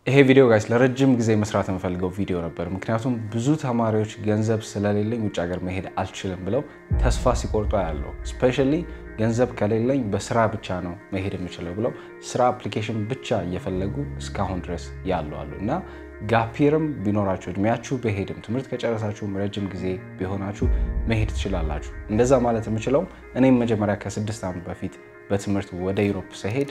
ይሄ ቪዲዮ ጋይስ ለረጅም ጊዜ መስራት የምፈልገው ቪዲዮ ነበር ምክንያቱም ብዙ ተማሪዎች ገንዘብ ስለሌለኝ ውጭ ሀገር መሄድ አልችልም ብለው ተስፋ ሲቆርጡ ያለው ስፔሻሊ ገንዘብ ከሌለኝ በስራ ብቻ ነው መሄድ የምችለው ብለው ስራ አፕሊኬሽን ብቻ እየፈለጉ እስካሁን ድረስ ያለው አሉና ጋፒርም ቢኖራችሁ እድሜያችሁ በሄድም ትምህርት ከጨረሳችሁ ረጅም ጊዜ ቢሆናችሁ መሄድ ትችላላችሁ እንደዛ ማለት የምችለው እኔም መጀመሪያ ከ6 ዓመት በፊት በትምህርት ወደ ዩሮፕ ሰሄድ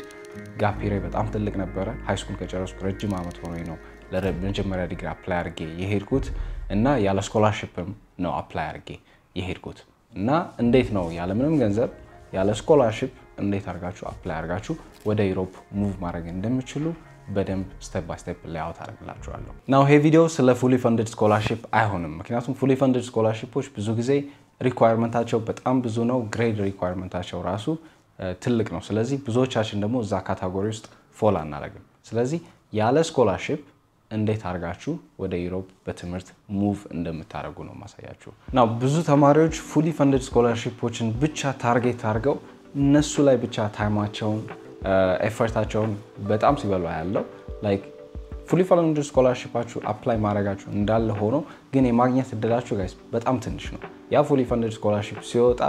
ጋፒሬ በጣም ትልቅ ነበር ሃይ ስኩል ከጨረስኩ ረጅም ዓመት ሆኖኝ ነው ለመጀመሪያ ዲግሪ አፕላይ አድርጌ የሄድኩት እና ያለ ስኮላርሺፕም ነው አፕላይ አድርጌ የሄድኩት እና እንዴት ነው ያለ ምንም ገንዘብ ያለ ስኮላርሺፕ እንዴት አድርጋችሁ አፕላይ አድርጋችሁ ወደ ዩሮፕ ሙቭ ማድረግ እንደምትችሉ በደንብ ስቴፕ ባይ ስቴፕ ሌአውት አድርግላችኋለሁ ናው ይሄ ቪዲዮ ስለ ፉሊ ፈንድድ ስኮላርሺፕ አይሆንም ምክንያቱም ፉሊ ፈንድድ ስኮላርሺፖች ብዙ ጊዜ ሪኳየርመንታቸው በጣም ብዙ ነው ግሬድ ሪኳየርመንታቸው ራሱ ትልቅ ነው ስለዚህ ብዙዎቻችን ደግሞ እዛ ካታጎሪ ውስጥ ፎል አናደርግም ስለዚህ ያለ ስኮላርሺፕ እንዴት አድርጋችሁ ወደ ዩሮፕ በትምህርት ሙቭ እንደምታደርጉ ነው ማሳያችሁ ናው ብዙ ተማሪዎች ፉሊ ፈንድድ ስኮላርሺፖችን ብቻ ታርጌት አድርገው እነሱ ላይ ብቻ ታይማቸውን ኤፈርታቸውን በጣም ሲበሉ ያለው ላይክ ፉሊ ፈንድድ ስኮላርሺፓችሁ አፕላይ ማድረጋችሁ እንዳለ ሆኖ ግን የማግኘት እድላችሁ ጋይስ በጣም ትንሽ ነው ያ ፉሊ ፈንድድ ስኮላርሺፕ ሲወጣ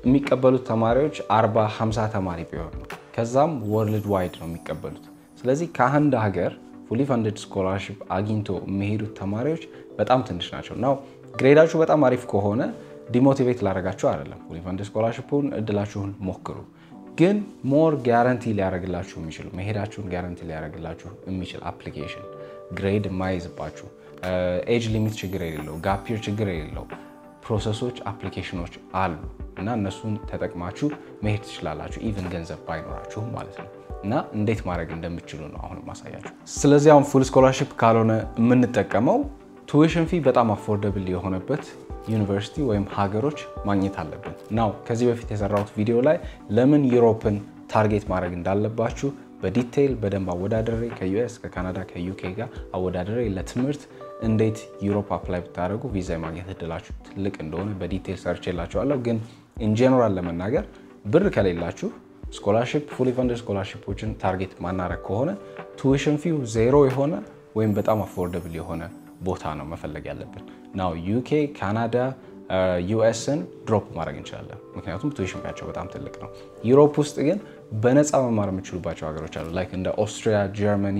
የሚቀበሉት ተማሪዎች 40-50 ተማሪ ቢሆን ነው ከዛም ወርልድ ዋይድ ነው የሚቀበሉት ስለዚህ ከአንድ ሀገር ፉሊ ፈንድድ ስኮላርሺፕ አግኝቶ የሚሄዱት ተማሪዎች በጣም ትንሽ ናቸው ናው ግሬዳችሁ በጣም አሪፍ ከሆነ ዲሞቲቬት ላደርጋችሁ አይደለም ፉሊ ፈንድድ ስኮላርሺፑን እድላችሁን ሞክሩ ግን ሞር ጋራንቲ ሊያደርግላችሁ የሚችል መሄዳችሁን ጋራንቲ ሊያደርግላችሁ የሚችል አፕሊኬሽን ግሬድ የማይዝባችሁ ኤጅ ሊሚት ችግር የሌለው ጋፒር ችግር የሌለው ፕሮሰሶች አፕሊኬሽኖች አሉ እና እነሱን ተጠቅማችሁ መሄድ ትችላላችሁ ኢቭን ገንዘብ ባይኖራችሁ ማለት ነው እና እንዴት ማድረግ እንደምትችሉ ነው አሁን ማሳያችሁ ስለዚህ አሁን ፉል ስኮላርሺፕ ካልሆነ የምንጠቀመው ቱዊሽን ፊ በጣም አፎርደብል የሆነበት ዩኒቨርሲቲ ወይም ሀገሮች ማግኘት አለብን ናው ከዚህ በፊት የሰራሁት ቪዲዮ ላይ ለምን ዩሮፕን ታርጌት ማድረግ እንዳለባችሁ በዲቴይል በደንብ አወዳደሬ ከዩኤስ ከካናዳ ከዩኬ ጋር አወዳደሬ ለትምህርት እንዴት ዩሮፕ አፕላይ ብታደርጉ ቪዛ ማግኘት እድላችሁ ትልቅ እንደሆነ በዲቴይል ሰርችላችኋለሁ ግን ኢን ጀነራል ለመናገር ብር ከሌላችሁ ስኮላርሺፕ ፉሊ ፈንድድ ስኮላርሺፖችን ታርጌት ማናረግ ከሆነ ቱዊሽን ፊው ዜሮ የሆነ ወይም በጣም አፎርደብል የሆነ ቦታ ነው መፈለግ ያለብን ናው ዩኬ ካናዳ ዩኤስን ድሮፕ ማድረግ እንችላለን ምክንያቱም ቱዊሽን ፊያቸው በጣም ትልቅ ነው ዩሮፕ ውስጥ ግን በነፃ መማር የምትችሉባቸው ሀገሮች አሉ ላይክ እንደ ኦስትሪያ ጀርመኒ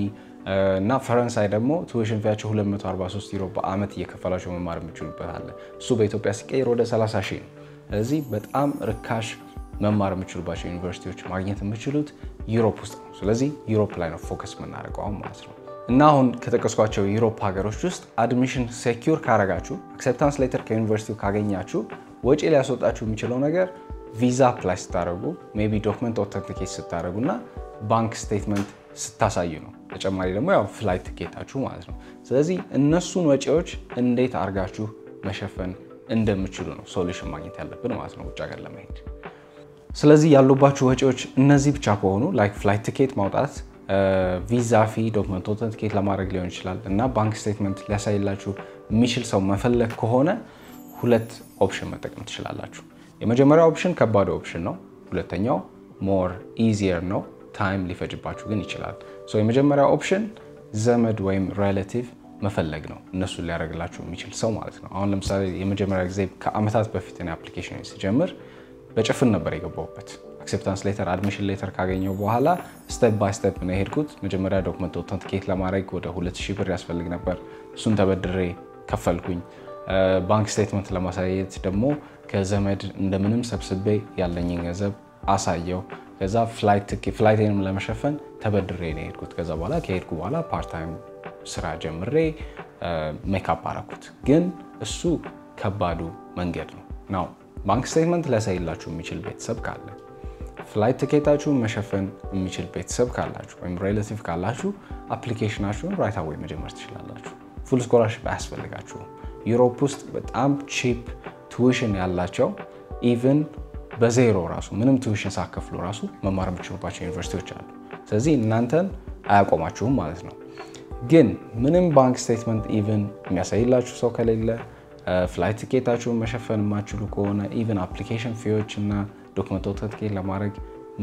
እና ፈረንሳይ ደግሞ ቱዊሽን ፊያቸው 243 ዩሮ በአመት እየከፈላችሁ መማር የምትችሉበት አለ እሱ በኢትዮጵያ ሲቀየር ወደ 30 ሺህ ነው ስለዚህ በጣም ርካሽ መማር የምትችሉባቸው ዩኒቨርሲቲዎች ማግኘት የምትችሉት ዩሮፕ ውስጥ ነው ስለዚህ ዩሮፕ ላይ ነው ፎከስ የምናደርገው ማለት ነው እና አሁን ከተቀስኳቸው ዩሮፕ ሀገሮች ውስጥ አድሚሽን ሴኩር ካረጋችሁ አክሴፕታንስ ሌተር ከዩኒቨርሲቲው ካገኛችሁ ወጪ ሊያስወጣችሁ የሚችለው ነገር ቪዛ አፕላይ ስታደርጉ ሜቢ ዶክመንት ኦተንቲኬት ስታደርጉና ባንክ ስቴትመንት ስታሳዩ ነው ተጨማሪ ደግሞ ያው ፍላይት ቲኬታችሁ ማለት ነው ስለዚህ እነሱን ወጪዎች እንዴት አርጋችሁ መሸፈን እንደምትችሉ ነው ሶሉሽን ማግኘት ያለብን ማለት ነው ውጭ ሀገር ለመሄድ ስለዚህ ያሉባችሁ ወጪዎች እነዚህ ብቻ ከሆኑ ላይክ ፍላይት ቲኬት ማውጣት ቪዛ ፊ ዶክመንት ኦተንቲኬት ለማድረግ ሊሆን ይችላል እና ባንክ ስቴትመንት ሊያሳይላችሁ የሚችል ሰው መፈለግ ከሆነ ሁለት ኦፕሽን መጠቀም ትችላላችሁ የመጀመሪያው ኦፕሽን ከባድ ኦፕሽን ነው ሁለተኛው ሞር ኢዚየር ነው ታይም ሊፈጅባችሁ ግን ይችላል ሶ የመጀመሪያው ኦፕሽን ዘመድ ወይም ሪሌቲቭ መፈለግ ነው እነሱ ሊያደርግላችሁ የሚችል ሰው ማለት ነው አሁን ለምሳሌ የመጀመሪያ ጊዜ ከአመታት በፊት እኔ አፕሊኬሽን ሲጀምር በጭፍን ነበር የገባሁበት አክሴፕታንስ ሌተር አድሚሽን ሌተር ካገኘው በኋላ ስቴፕ ባይ ስቴፕ ነው ሄድኩት መጀመሪያ ዶክመንት ኦተንቲኬት ለማድረግ ወደ 2000 ብር ያስፈልግ ነበር እሱን ተበድሬ ከፈልኩኝ ባንክ ስቴትመንት ለማሳየት ደግሞ ከዘመድ እንደምንም ሰብስቤ ያለኝን ገንዘብ አሳየው ከዛ ፍላይቴንም ለመሸፈን ተበድሬ ነው ሄድኩት ከዛ በኋላ ከሄድኩ በኋላ ፓርት ታይም ስራ ጀምሬ ሜካፕ አረኩት ግን እሱ ከባዱ መንገድ ነው ናው ባንክ ስቴትመንት ሊያሳይላችሁ የሚችል ቤተሰብ ካለ ፍላይት ቲኬታችሁን መሸፈን የሚችል ቤተሰብ ካላችሁ ወይም ሪሌቲቭ ካላችሁ አፕሊኬሽናችሁን ራይት አዌይ መጀመር ትችላላችሁ ፉል ስኮላርሺፕ አያስፈልጋችሁም ዩሮፕ ውስጥ በጣም ቺፕ ቱዊሽን ያላቸው ኢቭን በዜሮ ራሱ ምንም ቱዊሽን ሳከፍሉ ራሱ መማር የምትችሉባቸው ዩኒቨርሲቲዎች አሉ ስለዚህ እናንተን አያቆማችሁም ማለት ነው ግን ምንም ባንክ ስቴትመንት ኢቭን የሚያሳይላችሁ ሰው ከሌለ ፍላይት ቲኬታችሁን መሸፈን የማትችሉ ከሆነ ኢቭን አፕሊኬሽን ፊዎች እና ዶክመንት ኦተንቲኬት ለማድረግ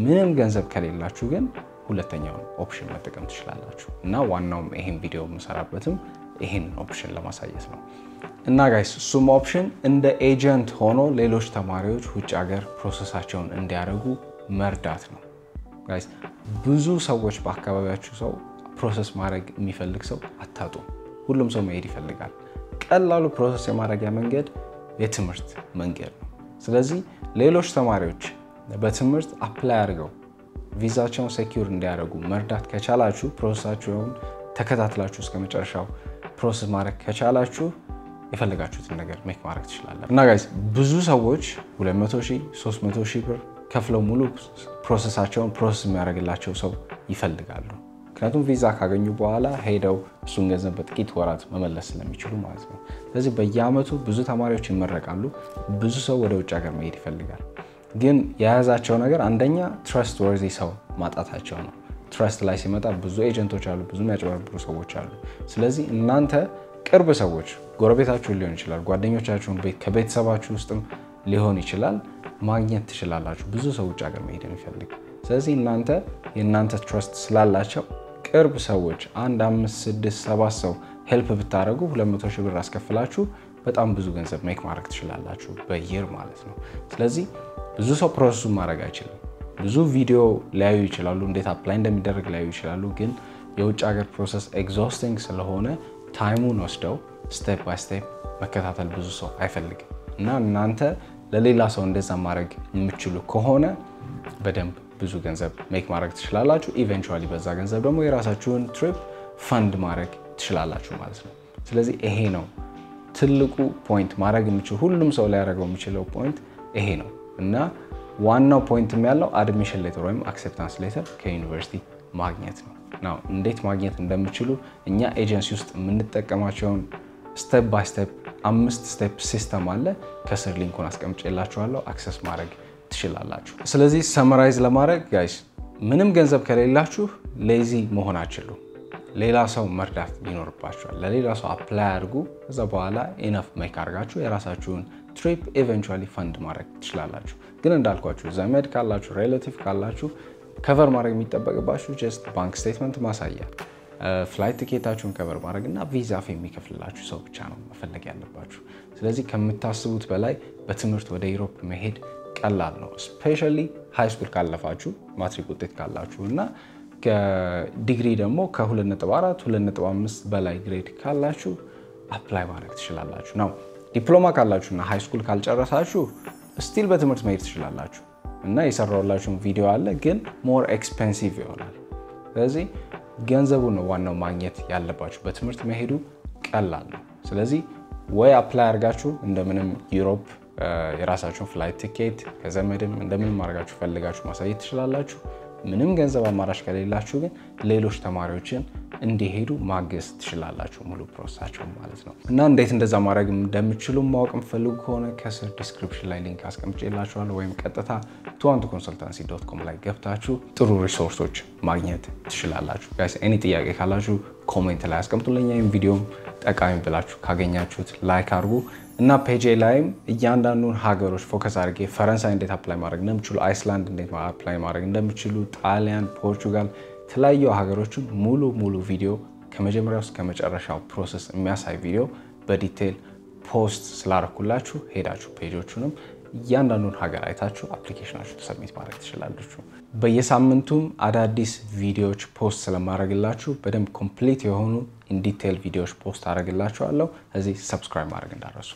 ምንም ገንዘብ ከሌላችሁ ግን ሁለተኛውን ኦፕሽን መጠቀም ትችላላችሁ እና ዋናውም ይሄን ቪዲዮ የምሰራበትም ይሄን ኦፕሽን ለማሳየት ነው እና ጋይስ እሱም ኦፕሽን እንደ ኤጀንት ሆኖ ሌሎች ተማሪዎች ውጭ ሀገር ፕሮሰሳቸውን እንዲያደርጉ መርዳት ነው ጋይስ ብዙ ሰዎች በአካባቢያችሁ ሰው ፕሮሰስ ማድረግ የሚፈልግ ሰው አታጡም ሁሉም ሰው መሄድ ይፈልጋል ቀላሉ ፕሮሰስ የማድረጊያ መንገድ የትምህርት መንገድ ነው ስለዚህ ሌሎች ተማሪዎች በትምህርት አፕላይ አድርገው ቪዛቸውን ሴኩር እንዲያደርጉ መርዳት ከቻላችሁ ፕሮሰሳቸውን ተከታትላችሁ እስከመጨረሻው ፕሮሰስ ማድረግ ከቻላችሁ የፈለጋችሁትን ነገር ሜክ ማድረግ ትችላላችሁ እና ጋይስ ብዙ ሰዎች 200,000 300,000 ብር ከፍለው ሙሉ ፕሮሰሳቸውን ፕሮሰስ የሚያደርግላቸው ሰው ይፈልጋሉ ምክንያቱም ቪዛ ካገኙ በኋላ ሄደው እሱን ገንዘብ በጥቂት ወራት መመለስ ስለሚችሉ ማለት ነው ስለዚህ በየአመቱ ብዙ ተማሪዎች ይመረቃሉ ብዙ ሰው ወደ ውጭ ሀገር መሄድ ይፈልጋል ግን የያዛቸው ነገር አንደኛ ትረስት ወርዚ ሰው ማጣታቸው ነው ትረስት ላይ ሲመጣ ብዙ ኤጀንቶች አሉ ብዙ የሚያጭበረብሩ ሰዎች አሉ ስለዚህ እናንተ ቅርብ ሰዎች ጎረቤታችሁ ሊሆን ይችላል ጓደኞቻችሁን ከቤተሰባችሁ ውስጥም ሊሆን ይችላል ማግኘት ትችላላችሁ ብዙ ሰው ውጭ ሀገር መሄድ የሚፈልግ ስለዚህ እናንተ የእናንተ ትረስት ስላላቸው ቅርብ ሰዎች 1 5 6 7 ሰው ሄልፕ ብታደርጉ 200,000 ብር አስከፍላችሁ በጣም ብዙ ገንዘብ ሜክ ማድረግ ትችላላችሁ በየር ማለት ነው ስለዚህ ብዙ ሰው ፕሮሰሱን ማድረግ አይችልም ብዙ ቪዲዮ ሊያዩ ይችላሉ እንዴት አፕላይ እንደሚደረግ ሊያዩ ይችላሉ ግን የውጭ ሀገር ፕሮሰስ ኤግዞስቲንግ ስለሆነ ታይሙን ወስደው ስቴፕ ባይ ስቴፕ መከታተል ብዙ ሰው አይፈልግም እና እናንተ ለሌላ ሰው እንደዛ ማድረግ የምትችሉ ከሆነ በደንብ ብዙ ገንዘብ ሜክ ማድረግ ትችላላችሁ ኢቨንቹዋሊ በዛ ገንዘብ ደግሞ የራሳችሁን ትሪፕ ፈንድ ማድረግ ትችላላችሁ ማለት ነው ስለዚህ ይሄ ነው ትልቁ ፖይንት ማድረግ የምትችሉ ሁሉም ሰው ሊያደርገው የሚችለው ፖይንት ይሄ ነው እና ዋናው ፖይንትም ያለው አድሚሽን ሌተር ወይም አክሴፕታንስ ሌተር ከዩኒቨርሲቲ ማግኘት ነው ናው እንዴት ማግኘት እንደምትችሉ እኛ ኤጀንሲ ውስጥ የምንጠቀማቸውን ስቴፕ ባይ ስቴፕ 5 ስቴፕ ሲስተም አለ ከስር ሊንኩን አስቀምጬላችኋለሁ አክሰስ ማድረግ ትችላላችሁ ስለዚህ ሰመራይዝ ለማድረግ ጋይስ ምንም ገንዘብ ከሌላችሁ ሌዚ መሆን አትችሉም ሌላ ሰው መርዳት ይኖርባችኋል ለሌላ ሰው አፕላይ አድርጉ ከዛ በኋላ ኢነፍ ሜክ አድርጋችሁ የራሳችሁን ትሪፕ ኢቨንቹዋሊ ፈንድ ማድረግ ትችላላችሁ ግን እንዳልኳችሁ ዘመድ ካላችሁ ሪሌቲቭ ካላችሁ ከቨር ማድረግ የሚጠበቅባችሁ ጀስት ባንክ ስቴትመንት ማሳያ ፍላይት ቲኬታችሁን ከቨር ማድረግና ቪዛ ፌ የሚከፍልላችሁ ሰው ብቻ ነው መፈለግ ያለባችሁ ስለዚህ ከምታስቡት በላይ በትምህርት ወደ ዩሮፕ መሄድ ቀላል ነው ስፔሻሊ ሃይ ስኩል ካለፋችሁ ማትሪክ ውጤት ካላችሁ እና ከዲግሪ ደግሞ ከ2.4 2.5 በላይ ግሬድ ካላችሁ አፕላይ ማድረግ ትችላላችሁ ነው ዲፕሎማ ካላችሁና ሃይ ስኩል ካልጨረሳችሁ ስቲል በትምህርት መሄድ ትችላላችሁ እና የሰራውላችሁን ቪዲዮ አለ ግን ሞር ኤክስፔንሲቭ ይሆናል ስለዚህ ገንዘቡ ነው ዋናው ማግኘት ያለባችሁ በትምህርት መሄዱ ቀላል ነው ስለዚህ ወይ አፕላይ አድርጋችሁ እንደምንም ዩሮፕ የራሳችሁን ፍላይት ቲኬት ከዘመድም እንደምንም አድርጋችሁ ፈልጋችሁ ማሳየት ትችላላችሁ ምንም ገንዘብ አማራጭ ከሌላችሁ ግን ሌሎች ተማሪዎችን እንዲሄዱ ማገዝ ትችላላችሁ ሙሉ ፕሮሰሳቸው ማለት ነው እና እንዴት እንደዛ ማድረግ እንደምትችሉ ማወቅ የምትፈልጉ ከሆነ ከስር ዲስክሪፕሽን ላይ ሊንክ አስቀምጬላችኋለሁ ወይም ቀጥታ tuantoconsultancy.com ላይ ገብታችሁ ጥሩ ሪሶርሶች ማግኘት ትችላላችሁ ጋይስ ኤኒ ጥያቄ ካላችሁ ኮሜንት ላይ አስቀምጡልኝ ይሄን ቪዲዮ ጠቃሚ ብላችሁ ካገኛችሁት ላይክ አድርጉ እና ፔጅ ላይም እያንዳንዱን ሀገሮች ፎከስ አድርጌ ፈረንሳይ እንዴት አፕላይ ማድረግ እንደምትችሉ አይስላንድ እንዴት አፕላይ ማድረግ እንደምትችሉ ጣሊያን ፖርቹጋል ተለያዩ ሀገሮችን ሙሉ ቪዲዮ ከመጀመሪያው እስከ መጨረሻው ፕሮሰስ የሚያሳይ ቪዲዮ በዲቴል ፖስት ስላደረኩላችሁ ሄዳችሁ ፔጆቹንም እያንዳንዱን ሀገር አይታችሁ አፕሊኬሽናችሁ ሰብሚት ማድረግ ትችላላችሁ በየሳምንቱም አዳዲስ ቪዲዮዎች ፖስት ስለማድረግላችሁ በደንብ ኮምፕሊት የሆኑ ኢን ዲቴል ቪዲዮዎች ፖስት አደርግላችኋለሁ እዚህ ሰብስክራይብ ማድረግ እንዳትረሱ